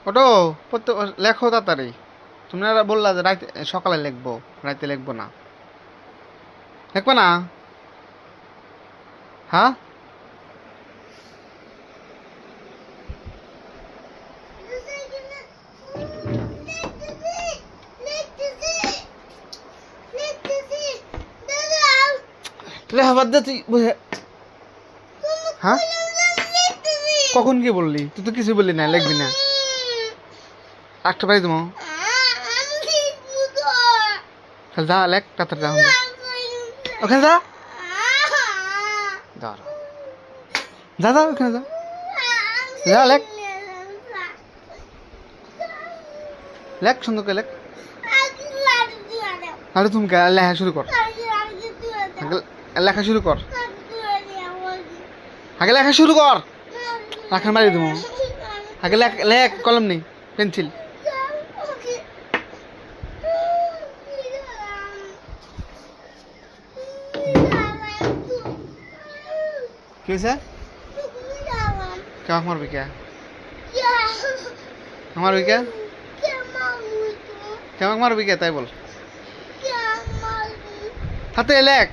ওটো প্রত্যেক লেখো তাড়াতাড়ি। তোমরা বললা যে রাতে সকালে লিখবো, রাতে লিখবো না। লিখবে না? হ্যাঁ, লেখা বাদ দে তুই বুঝে। হ্যাঁ, কখন কি বললি? তুই তো কিছু বললি না, লিখবি না। রাখতে পারি তুমি? যা লেখ তাড়াতাড়ি, যা ওখানে যা, যা যা যা ওখানে যা, যা লেখ লেখ, সুন্দর করে লেখ। আরে তুমি লেখা শুরু কর, লেখা শুরু কর, আগে লেখা শুরু কর। রাখার মারি দেবো। আগে লেখ, লেখ, কলম নেই, পেন্সিল। কি হয়েছে? কেমন মারবি কে? মারবি কে? কেমন মারবি কে তাই বল। হাতে লেখ।